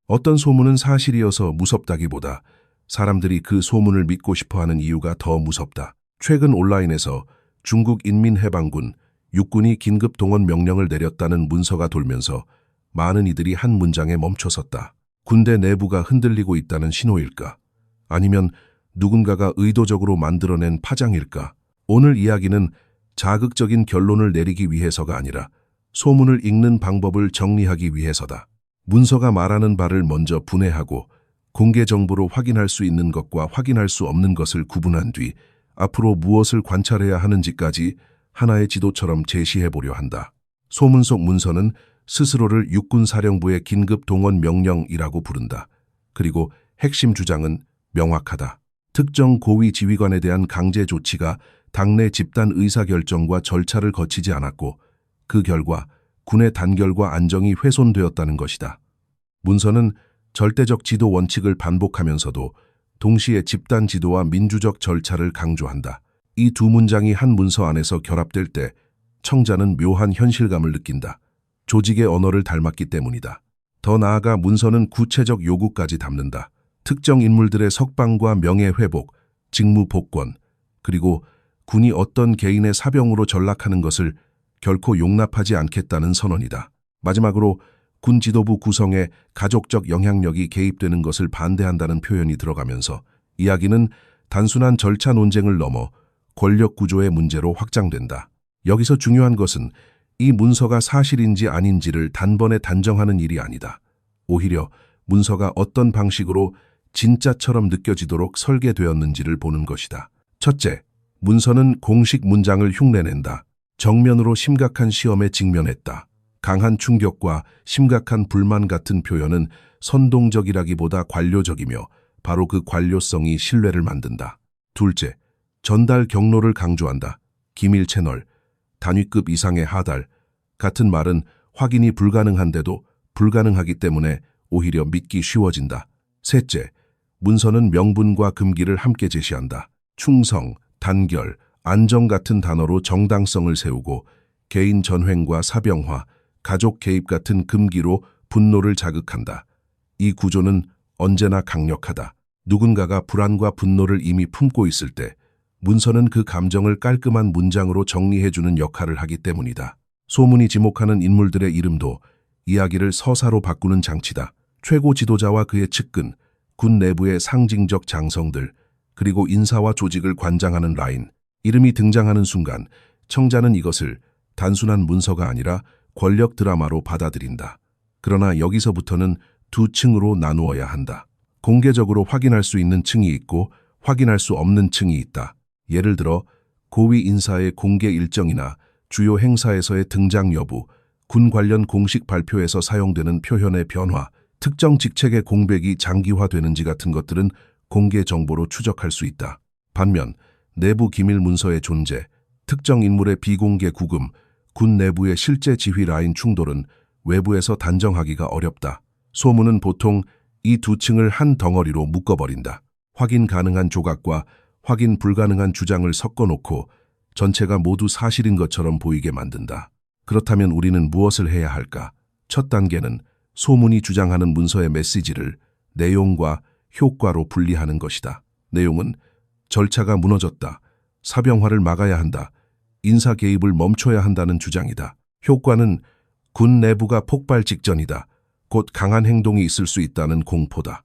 어떤 소문은 사실이어서 무섭다기보다 사람들이 그 소문을 믿고 싶어하는 이유가 더 무섭다. 최근 온라인에서 중국 인민해방군 육군이 긴급 동원 명령을 내렸다는 문서가 돌면서 많은 이들이 한 문장에 멈춰섰다. 군대 내부가 흔들리고 있다는 신호일까? 아니면 누군가가 의도적으로 만들어낸 파장일까? 오늘 이야기는 자극적인 결론을 내리기 위해서가 아니라 소문을 읽는 방법을 정리하기 위해서다. 문서가 말하는 바를 먼저 분해하고 공개 정보로 확인할 수 있는 것과 확인할 수 없는 것을 구분한 뒤 앞으로 무엇을 관찰해야 하는지까지 하나의 지도처럼 제시해 보려 한다. 소문 속 문서는 스스로를 육군사령부의 긴급 동원 명령이라고 부른다. 그리고 핵심 주장은 명확하다. 특정 고위 지휘관에 대한 강제 조치가 당내 집단 의사결정과 절차를 거치지 않았고 그 결과 군의 단결과 안정이 훼손되었다는 것이다. 문서는 절대적 지도 원칙을 반복하면서도 동시에 집단 지도와 민주적 절차를 강조한다. 이 두 문장이 한 문서 안에서 결합될 때 청자는 묘한 현실감을 느낀다. 조직의 언어를 닮았기 때문이다. 더 나아가 문서는 구체적 요구까지 담는다. 특정 인물들의 석방과 명예회복, 직무 복권, 그리고 군이 어떤 개인의 사병으로 전락하는 것을 결코 용납하지 않겠다는 선언이다. 마지막으로 군 지도부 구성에 가족적 영향력이 개입되는 것을 반대한다는 표현이 들어가면서 이야기는 단순한 절차 논쟁을 넘어 권력 구조의 문제로 확장된다. 여기서 중요한 것은 이 문서가 사실인지 아닌지를 단번에 단정하는 일이 아니다. 오히려 문서가 어떤 방식으로 진짜처럼 느껴지도록 설계되었는지를 보는 것이다. 첫째, 문서는 공식 문장을 흉내낸다. 정면으로 심각한 시험에 직면했다. 강한 충격과 심각한 불만 같은 표현은 선동적이라기보다 관료적이며 바로 그 관료성이 신뢰를 만든다. 둘째, 전달 경로를 강조한다. 기밀 채널, 단위급 이상의 하달 같은 말은 확인이 불가능한데도 불가능하기 때문에 오히려 믿기 쉬워진다. 셋째, 문서는 명분과 금기를 함께 제시한다. 충성, 단결, 안정 같은 단어로 정당성을 세우고 개인 전횡과 사병화, 가족 개입 같은 금기로 분노를 자극한다. 이 구조는 언제나 강력하다. 누군가가 불안과 분노를 이미 품고 있을 때 문서는 그 감정을 깔끔한 문장으로 정리해주는 역할을 하기 때문이다. 소문이 지목하는 인물들의 이름도 이야기를 서사로 바꾸는 장치다. 최고 지도자와 그의 측근, 군 내부의 상징적 장성들, 그리고 인사와 조직을 관장하는 라인, 이름이 등장하는 순간 청자는 이것을 단순한 문서가 아니라 권력 드라마로 받아들인다. 그러나 여기서부터는 두 층으로 나누어야 한다. 공개적으로 확인할 수 있는 층이 있고 확인할 수 없는 층이 있다. 예를 들어 고위 인사의 공개 일정이나 주요 행사에서의 등장 여부, 군 관련 공식 발표에서 사용되는 표현의 변화, 특정 직책의 공백이 장기화되는지 같은 것들은 공개 정보로 추적할 수 있다. 반면 내부 기밀 문서의 존재, 특정 인물의 비공개 구금, 군 내부의 실제 지휘 라인 충돌은 외부에서 단정하기가 어렵다. 소문은 보통 이 두 층을 한 덩어리로 묶어버린다. 확인 가능한 조각과 확인 불가능한 주장을 섞어놓고 전체가 모두 사실인 것처럼 보이게 만든다. 그렇다면 우리는 무엇을 해야 할까? 첫 단계는 소문이 주장하는 문서의 메시지를 내용과 효과로 분리하는 것이다. 내용은 절차가 무너졌다. 사병화를 막아야 한다. 인사 개입을 멈춰야 한다는 주장이다. 효과는 군 내부가 폭발 직전이다. 곧 강한 행동이 있을 수 있다는 공포다.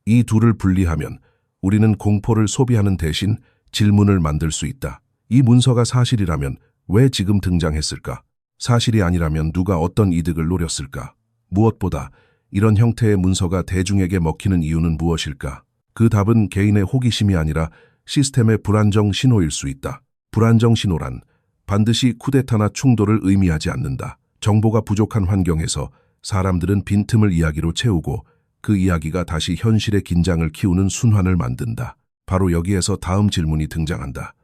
이 둘을 분리하면 우리는 공포를 소비하는 대신 질문을 만들 수 있다. 이 문서가 사실이라면 왜 지금 등장했을까? 사실이 아니라면 누가 어떤 이득을 노렸을까? 무엇보다 이런 형태의 문서가 대중에게 먹히는 이유는 무엇일까? 그 답은 개인의 호기심이 아니라 시스템의 불안정 신호일 수 있다. 불안정 신호란 반드시 쿠데타나 충돌을 의미하지 않는다. 정보가 부족한 환경에서 사람들은 빈틈을 이야기로 채우고 그 이야기가 다시 현실의 긴장을 키우는 순환을 만든다. 바로 여기에서 다음 질문이 등장한다.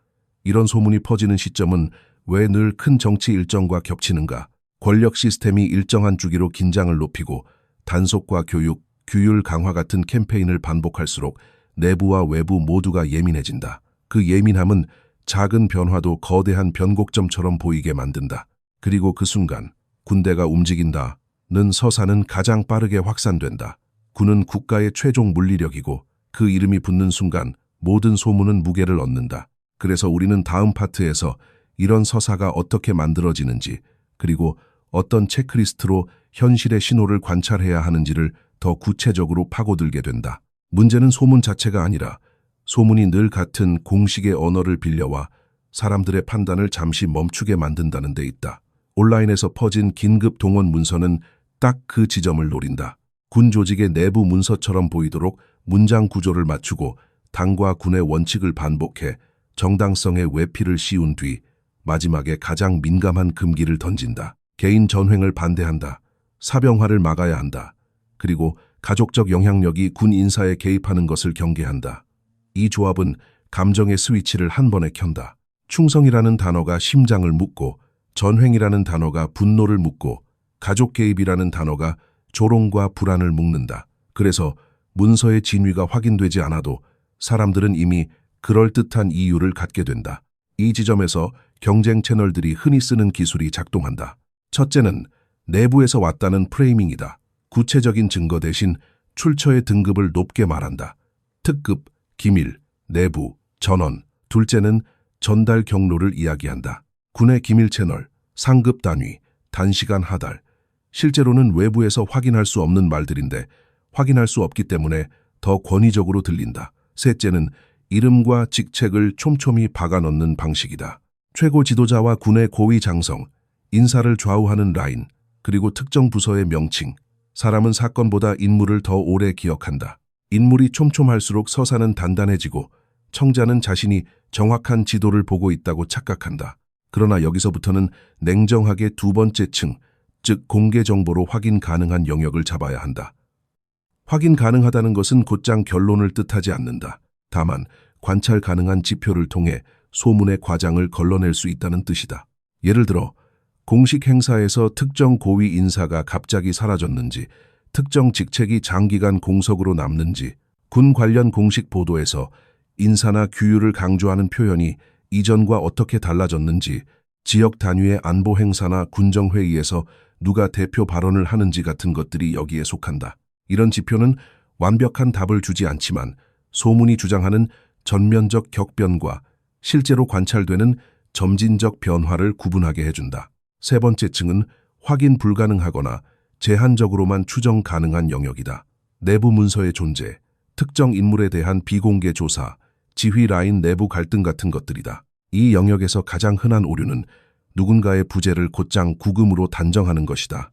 이런 소문이 퍼지는 시점은 왜 늘 큰 정치 일정과 겹치는가? 권력 시스템이 일정한 주기로 긴장을 높이고 단속과 교육, 규율 강화 같은 캠페인을 반복할수록 내부와 외부 모두가 예민해진다. 그 예민함은 작은 변화도 거대한 변곡점처럼 보이게 만든다. 그리고 그 순간 군대가 움직인다는 서사는 가장 빠르게 확산된다. 군은 국가의 최종 물리력이고 그 이름이 붙는 순간 모든 소문은 무게를 얻는다. 그래서 우리는 다음 파트에서 이런 서사가 어떻게 만들어지는지, 그리고 어떤 체크리스트로 현실의 신호를 관찰해야 하는지를 더 구체적으로 파고들게 된다. 문제는 소문 자체가 아니라 소문이 늘 같은 공식의 언어를 빌려와 사람들의 판단을 잠시 멈추게 만든다는 데 있다. 온라인에서 퍼진 긴급 동원 문서는 딱 그 지점을 노린다. 군 조직의 내부 문서처럼 보이도록 문장 구조를 맞추고 당과 군의 원칙을 반복해 정당성의 외피를 씌운 뒤 마지막에 가장 민감한 금기를 던진다. 개인 전횡을 반대한다. 사병화를 막아야 한다. 그리고 가족적 영향력이 군 인사에 개입하는 것을 경계한다. 이 조합은 감정의 스위치를 한 번에 켠다. 충성이라는 단어가 심장을 묶고, 전횡이라는 단어가 분노를 묶고, 가족 개입이라는 단어가 조롱과 불안을 묶는다. 그래서 문서의 진위가 확인되지 않아도 사람들은 이미 그럴듯한 이유를 갖게 된다. 이 지점에서 경쟁 채널들이 흔히 쓰는 기술이 작동한다. 첫째는 내부에서 왔다는 프레이밍이다. 구체적인 증거 대신 출처의 등급을 높게 말한다. 특급, 기밀, 내부, 전원. 둘째는 전달 경로를 이야기한다. 군의 기밀 채널, 상급 단위, 단시간 하달. 실제로는 외부에서 확인할 수 없는 말들인데 확인할 수 없기 때문에 더 권위적으로 들린다. 셋째는 이름과 직책을 촘촘히 박아넣는 방식이다. 최고 지도자와 군의 고위 장성, 인사를 좌우하는 라인, 그리고 특정 부서의 명칭. 사람은 사건보다 인물을 더 오래 기억한다. 인물이 촘촘할수록 서사는 단단해지고 청자는 자신이 정확한 지도를 보고 있다고 착각한다. 그러나 여기서부터는 냉정하게 두 번째 층, 즉 공개 정보로 확인 가능한 영역을 잡아야 한다. 확인 가능하다는 것은 곧장 결론을 뜻하지 않는다. 다만 관찰 가능한 지표를 통해 소문의 과장을 걸러낼 수 있다는 뜻이다. 예를 들어 공식 행사에서 특정 고위 인사가 갑자기 사라졌는지, 특정 직책이 장기간 공석으로 남는지, 군 관련 공식 보도에서 인사나 규율을 강조하는 표현이 이전과 어떻게 달라졌는지, 지역 단위의 안보 행사나 군정회의에서 누가 대표 발언을 하는지 같은 것들이 여기에 속한다. 이런 지표는 완벽한 답을 주지 않지만 소문이 주장하는 전면적 격변과 실제로 관찰되는 점진적 변화를 구분하게 해준다. 세 번째 층은 확인 불가능하거나 제한적으로만 추정 가능한 영역이다. 내부 문서의 존재, 특정 인물에 대한 비공개 조사, 지휘 라인 내부 갈등 같은 것들이다. 이 영역에서 가장 흔한 오류는 누군가의 부재를 곧장 구금으로 단정하는 것이다.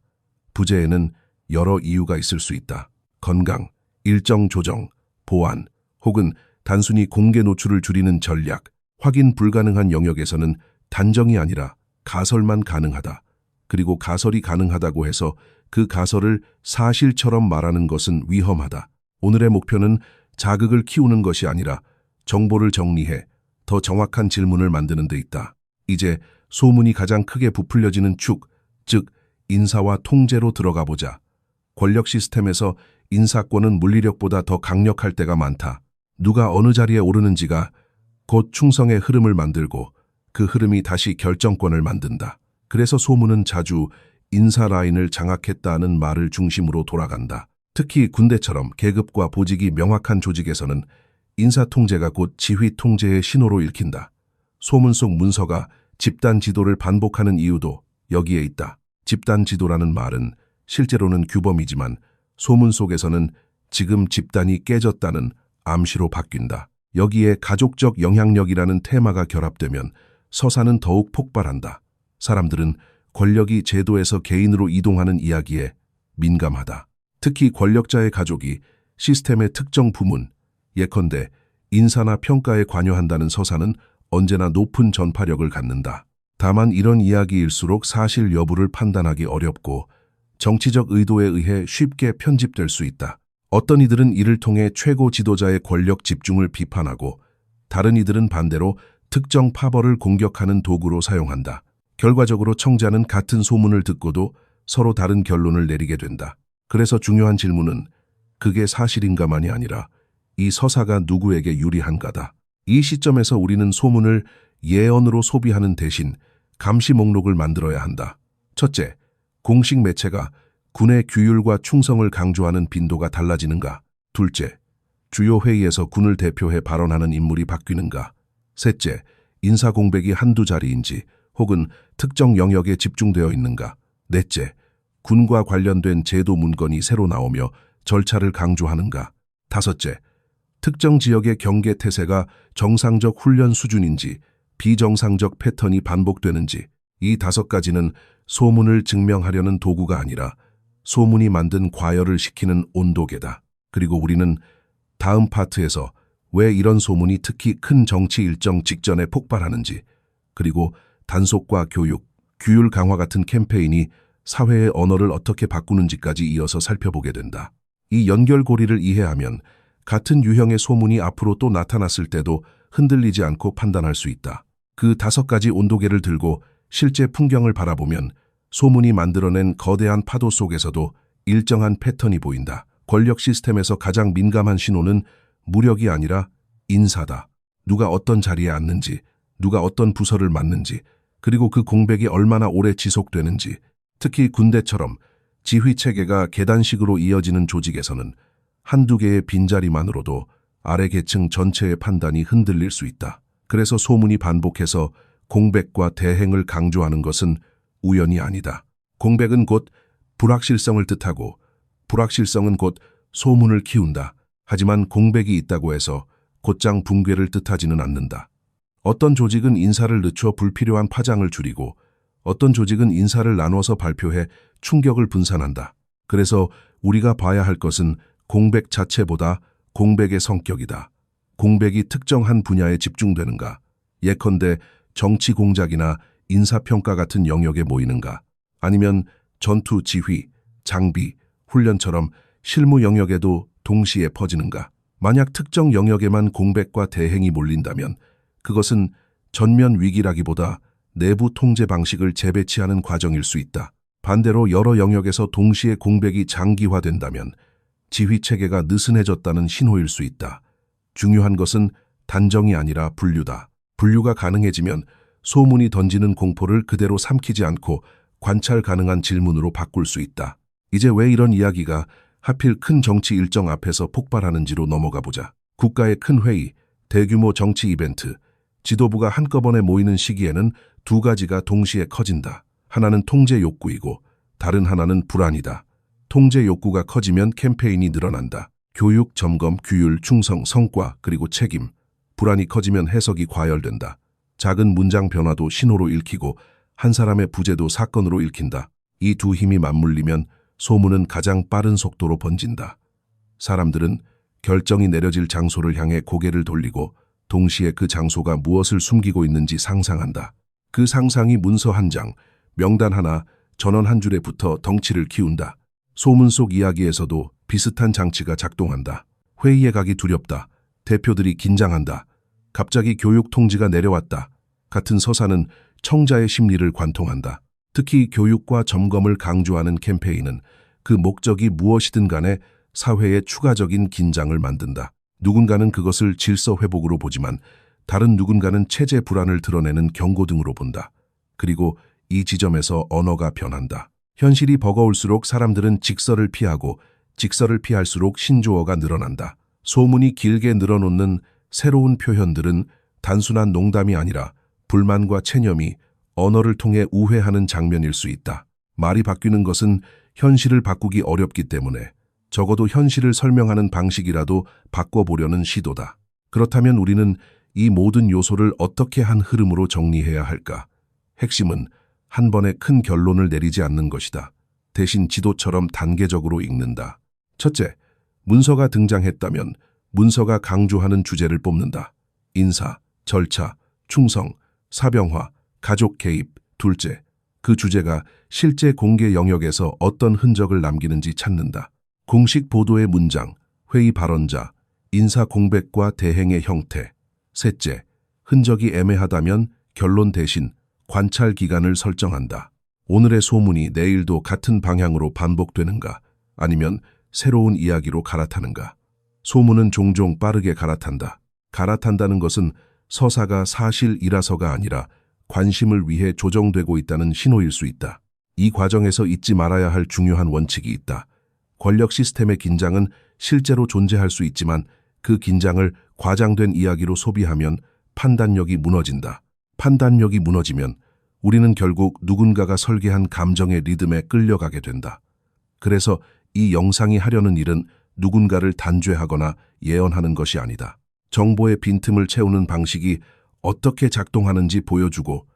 부재에는 여러 이유가 있을 수 있다. 건강, 일정 조정, 보안, 혹은 단순히 공개 노출을 줄이는 전략. 확인 불가능한 영역에서는 단정이 아니라 가설만 가능하다. 그리고 가설이 가능하다고 해서 그 가설을 사실처럼 말하는 것은 위험하다. 오늘의 목표는 자극을 키우는 것이 아니라 정보를 정리해 더 정확한 질문을 만드는 데 있다. 이제 소문이 가장 크게 부풀려지는 축, 즉 인사와 통제로 들어가 보자. 권력 시스템에서 인사권은 물리력보다 더 강력할 때가 많다. 누가 어느 자리에 오르는지가 곧 충성의 흐름을 만들고 그 흐름이 다시 결정권을 만든다. 그래서 소문은 자주 인사 라인을 장악했다는 말을 중심으로 돌아간다. 특히 군대처럼 계급과 보직이 명확한 조직에서는 인사 통제가 곧 지휘 통제의 신호로 읽힌다. 소문 속 문서가 집단 지도를 반복하는 이유도 여기에 있다. 집단 지도라는 말은 실제로는 규범이지만 소문 속에서는 지금 집단이 깨졌다는 암시로 바뀐다. 여기에 가족적 영향력이라는 테마가 결합되면 서사는 더욱 폭발한다. 사람들은 권력이 제도에서 개인으로 이동하는 이야기에 민감하다. 특히 권력자의 가족이 시스템의 특정 부문, 예컨대 인사나 평가에 관여한다는 서사는 언제나 높은 전파력을 갖는다. 다만 이런 이야기일수록 사실 여부를 판단하기 어렵고 정치적 의도에 의해 쉽게 편집될 수 있다. 어떤 이들은 이를 통해 최고 지도자의 권력 집중을 비판하고 다른 이들은 반대로 특정 파벌을 공격하는 도구로 사용한다. 결과적으로 청자는 같은 소문을 듣고도 서로 다른 결론을 내리게 된다. 그래서 중요한 질문은 그게 사실인가만이 아니라 이 서사가 누구에게 유리한가다. 이 시점에서 우리는 소문을 예언으로 소비하는 대신 감시 목록을 만들어야 한다. 첫째, 공식 매체가 군의 규율과 충성을 강조하는 빈도가 달라지는가? 둘째, 주요 회의에서 군을 대표해 발언하는 인물이 바뀌는가? 셋째, 인사 공백이 한두 자리인지 혹은 특정 영역에 집중되어 있는가? 넷째, 군과 관련된 제도 문건이 새로 나오며 절차를 강조하는가? 다섯째, 특정 지역의 경계 태세가 정상적 훈련 수준인지 비정상적 패턴이 반복되는지. 이 5가지는 소문을 증명하려는 도구가 아니라 소문이 만든 과열을 식히는 온도계다. 그리고 우리는 다음 파트에서 왜 이런 소문이 특히 큰 정치 일정 직전에 폭발하는지, 그리고 단속과 교육, 규율 강화 같은 캠페인이 사회의 언어를 어떻게 바꾸는지까지 이어서 살펴보게 된다. 이 연결고리를 이해하면 같은 유형의 소문이 앞으로 또 나타났을 때도 흔들리지 않고 판단할 수 있다. 그 5가지 온도계를 들고 실제 풍경을 바라보면 소문이 만들어낸 거대한 파도 속에서도 일정한 패턴이 보인다. 권력 시스템에서 가장 민감한 신호는 무력이 아니라 인사다. 누가 어떤 자리에 앉는지, 누가 어떤 부서를 맡는지, 그리고 그 공백이 얼마나 오래 지속되는지. 특히 군대처럼 지휘체계가 계단식으로 이어지는 조직에서는 한두 개의 빈자리만으로도 아래 계층 전체의 판단이 흔들릴 수 있다. 그래서 소문이 반복해서 공백과 대행을 강조하는 것은 우연이 아니다. 공백은 곧 불확실성을 뜻하고 불확실성은 곧 소문을 키운다. 하지만 공백이 있다고 해서 곧장 붕괴를 뜻하지는 않는다. 어떤 조직은 인사를 늦춰 불필요한 파장을 줄이고 어떤 조직은 인사를 나눠서 발표해 충격을 분산한다. 그래서 우리가 봐야 할 것은 공백 자체보다 공백의 성격이다. 공백이 특정한 분야에 집중되는가? 예컨대 정치 공작이나 인사평가 같은 영역에 모이는가? 아니면 전투 지휘, 장비, 훈련처럼 실무 영역에도 동시에 퍼지는가? 만약 특정 영역에만 공백과 대행이 몰린다면 그것은 전면 위기라기보다 내부 통제 방식을 재배치하는 과정일 수 있다. 반대로 여러 영역에서 동시에 공백이 장기화된다면 지휘체계가 느슨해졌다는 신호일 수 있다. 중요한 것은 단정이 아니라 분류다. 분류가 가능해지면 소문이 던지는 공포를 그대로 삼키지 않고 관찰 가능한 질문으로 바꿀 수 있다. 이제 왜 이런 이야기가 하필 큰 정치 일정 앞에서 폭발하는지로 넘어가 보자. 국가의 큰 회의, 대규모 정치 이벤트, 지도부가 한꺼번에 모이는 시기에는 2가지가 동시에 커진다. 하나는 통제 욕구이고 다른 하나는 불안이다. 통제 욕구가 커지면 캠페인이 늘어난다. 교육, 점검, 규율, 충성, 성과, 그리고 책임. 불안이 커지면 해석이 과열된다. 작은 문장 변화도 신호로 읽히고 한 사람의 부재도 사건으로 읽힌다. 이 두 힘이 맞물리면 소문은 가장 빠른 속도로 번진다. 사람들은 결정이 내려질 장소를 향해 고개를 돌리고 동시에 그 장소가 무엇을 숨기고 있는지 상상한다. 그 상상이 문서 한 장, 명단 하나, 전원 한 줄에 붙어 덩치를 키운다. 소문 속 이야기에서도 비슷한 장치가 작동한다. 회의에 가기 두렵다. 대표들이 긴장한다. 갑자기 교육 통지가 내려왔다. 같은 서사는 청자의 심리를 관통한다. 특히 교육과 점검을 강조하는 캠페인은 그 목적이 무엇이든 간에 사회에 추가적인 긴장을 만든다. 누군가는 그것을 질서 회복으로 보지만 다른 누군가는 체제 불안을 드러내는 경고 등으로 본다. 그리고 이 지점에서 언어가 변한다. 현실이 버거울수록 사람들은 직설을 피하고 직설을 피할수록 신조어가 늘어난다. 소문이 길게 늘어놓는 새로운 표현들은 단순한 농담이 아니라 불만과 체념이 언어를 통해 우회하는 장면일 수 있다. 말이 바뀌는 것은 현실을 바꾸기 어렵기 때문에 적어도 현실을 설명하는 방식이라도 바꿔보려는 시도다. 그렇다면 우리는 이 모든 요소를 어떻게 한 흐름으로 정리해야 할까? 핵심은 한 번에 큰 결론을 내리지 않는 것이다. 대신 지도처럼 단계적으로 읽는다. 첫째, 문서가 등장했다면 문서가 강조하는 주제를 뽑는다. 인사, 절차, 충성, 사병화, 가족 개입. 둘째, 그 주제가 실제 공개 영역에서 어떤 흔적을 남기는지 찾는다. 공식 보도의 문장, 회의 발언자, 인사 공백과 대행의 형태. 셋째, 흔적이 애매하다면 결론 대신 관찰 기간을 설정한다. 오늘의 소문이 내일도 같은 방향으로 반복되는가? 아니면 새로운 이야기로 갈아타는가? 소문은 종종 빠르게 갈아탄다. 갈아탄다는 것은 서사가 사실이라서가 아니라 관심을 위해 조정되고 있다는 신호일 수 있다. 이 과정에서 잊지 말아야 할 중요한 원칙이 있다. 권력 시스템의 긴장은 실제로 존재할 수 있지만 그 긴장을 과장된 이야기로 소비하면 판단력이 무너진다. 판단력이 무너지면 우리는 결국 누군가가 설계한 감정의 리듬에 끌려가게 된다. 그래서 이 영상이 하려는 일은 누군가를 단죄하거나 예언하는 것이 아니다. 정보의 빈틈을 채우는 방식이 어떻게 작동하는지 보여주고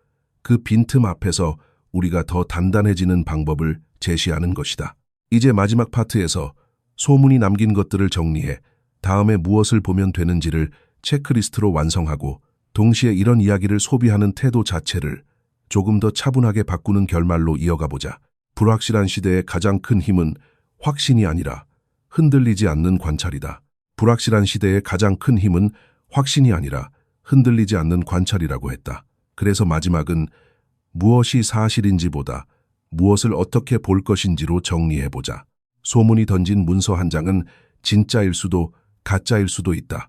그 빈틈 앞에서 우리가 더 단단해지는 방법을 제시하는 것이다. 이제 마지막 파트에서 소문이 남긴 것들을 정리해 다음에 무엇을 보면 되는지를 체크리스트로 완성하고 동시에 이런 이야기를 소비하는 태도 자체를 조금 더 차분하게 바꾸는 결말로 이어가 보자. 불확실한 시대의 가장 큰 힘은 확신이 아니라 흔들리지 않는 관찰이다. 불확실한 시대의 가장 큰 힘은 확신이 아니라 흔들리지 않는 관찰이라고 했다. 그래서 마지막은 무엇이 사실인지보다 무엇을 어떻게 볼 것인지로 정리해보자. 소문이 던진 문서 한 장은 진짜일 수도 가짜일 수도 있다.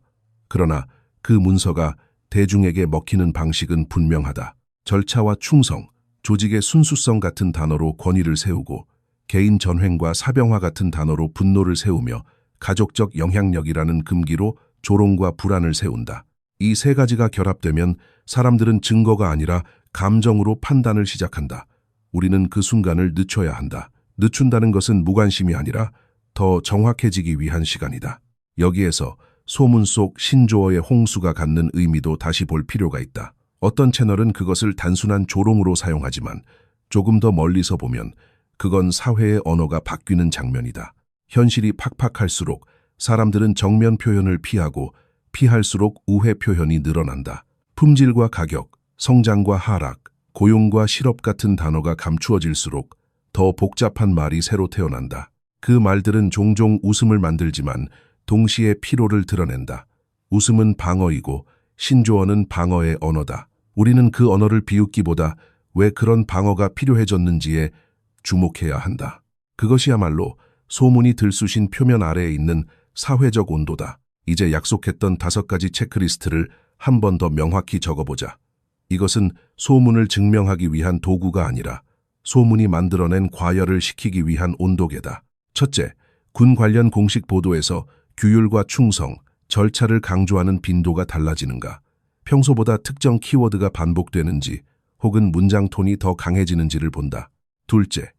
그러나 그 문서가 대중에게 먹히는 방식은 분명하다. 절차와 충성, 조직의 순수성 같은 단어로 권위를 세우고 개인 전횡과 사병화 같은 단어로 분노를 세우며 가족적 영향력이라는 금기로 조롱과 불안을 세운다. 이 세 가지가 결합되면 사람들은 증거가 아니라 감정으로 판단을 시작한다. 우리는 그 순간을 늦춰야 한다. 늦춘다는 것은 무관심이 아니라 더 정확해지기 위한 시간이다. 여기에서 소문 속 신조어의 홍수가 갖는 의미도 다시 볼 필요가 있다. 어떤 채널은 그것을 단순한 조롱으로 사용하지만 조금 더 멀리서 보면 그건 사회의 언어가 바뀌는 장면이다. 현실이 팍팍할수록 사람들은 정면 표현을 피하고 피할수록 우회 표현이 늘어난다. 품질과 가격, 성장과 하락, 고용과 실업 같은 단어가 감추어질수록 더 복잡한 말이 새로 태어난다. 그 말들은 종종 웃음을 만들지만 동시에 피로를 드러낸다. 웃음은 방어이고 신조어는 방어의 언어다. 우리는 그 언어를 비웃기보다 왜 그런 방어가 필요해졌는지에 주목해야 한다. 그것이야말로 소문이 들쑤신 표면 아래에 있는 사회적 온도다. 이제 약속했던 5가지 체크리스트를 한 번 더 명확히 적어보자. 이것은 소문을 증명하기 위한 도구가 아니라 소문이 만들어낸 과열을 식히기 위한 온도계다. 첫째, 군 관련 공식 보도에서 규율과 충성, 절차를 강조하는 빈도가 달라지는가? 평소보다 특정 키워드가 반복되는지 혹은 문장 톤이 더 강해지는지를 본다. 둘째,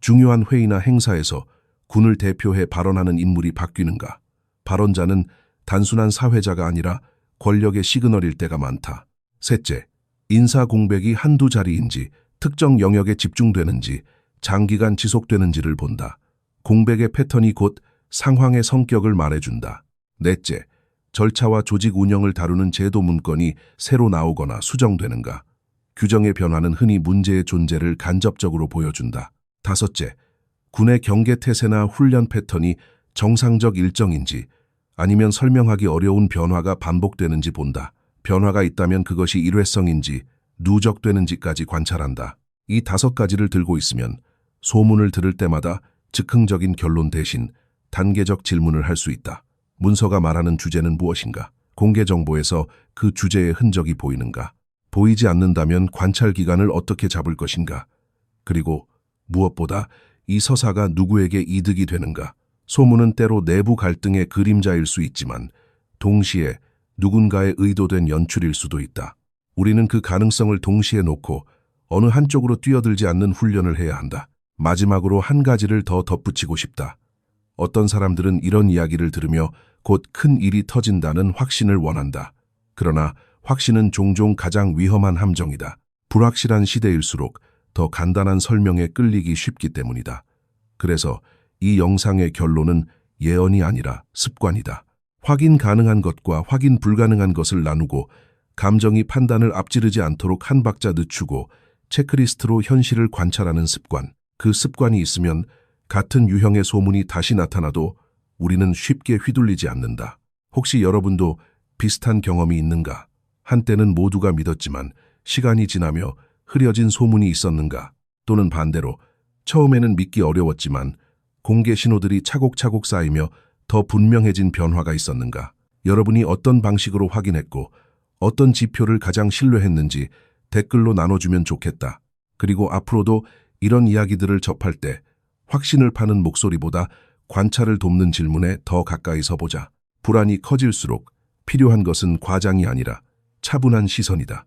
중요한 회의나 행사에서 군을 대표해 발언하는 인물이 바뀌는가? 발언자는 단순한 사회자가 아니라 권력의 시그널일 때가 많다. 셋째, 인사 공백이 한두 자리인지 특정 영역에 집중되는지 장기간 지속되는지를 본다. 공백의 패턴이 곧 상황의 성격을 말해준다. 넷째, 절차와 조직 운영을 다루는 제도 문건이 새로 나오거나 수정되는가? 규정의 변화는 흔히 문제의 존재를 간접적으로 보여준다. 다섯째, 군의 경계태세나 훈련 패턴이 정상적 일정인지 아니면 설명하기 어려운 변화가 반복되는지 본다. 변화가 있다면 그것이 일회성인지 누적되는지까지 관찰한다. 이 5가지를 들고 있으면 소문을 들을 때마다 즉흥적인 결론 대신 단계적 질문을 할 수 있다. 문서가 말하는 주제는 무엇인가? 공개 정보에서 그 주제의 흔적이 보이는가? 보이지 않는다면 관찰 기간을 어떻게 잡을 것인가? 그리고 무엇보다 이 서사가 누구에게 이득이 되는가? 소문은 때로 내부 갈등의 그림자일 수 있지만 동시에 누군가의 의도된 연출일 수도 있다. 우리는 그 가능성을 동시에 놓고 어느 한쪽으로 뛰어들지 않는 훈련을 해야 한다. 마지막으로 한 가지를 더 덧붙이고 싶다. 어떤 사람들은 이런 이야기를 들으며 곧 큰 일이 터진다는 확신을 원한다. 그러나 확신은 종종 가장 위험한 함정이다. 불확실한 시대일수록 더 간단한 설명에 끌리기 쉽기 때문이다. 그래서 이 영상의 결론은 예언이 아니라 습관이다. 확인 가능한 것과 확인 불가능한 것을 나누고 감정이 판단을 앞지르지 않도록 한 박자 늦추고 체크리스트로 현실을 관찰하는 습관. 그 습관이 있으면 같은 유형의 소문이 다시 나타나도 우리는 쉽게 휘둘리지 않는다. 혹시 여러분도 비슷한 경험이 있는가? 한때는 모두가 믿었지만 시간이 지나며 흐려진 소문이 있었는가? 또는 반대로 처음에는 믿기 어려웠지만 공개 신호들이 차곡차곡 쌓이며 더 분명해진 변화가 있었는가? 여러분이 어떤 방식으로 확인했고 어떤 지표를 가장 신뢰했는지 댓글로 나눠주면 좋겠다. 그리고 앞으로도 이런 이야기들을 접할 때 확신을 파는 목소리보다 관찰을 돕는 질문에 더 가까이 서보자. 불안이 커질수록 필요한 것은 과장이 아니라 차분한 시선이다.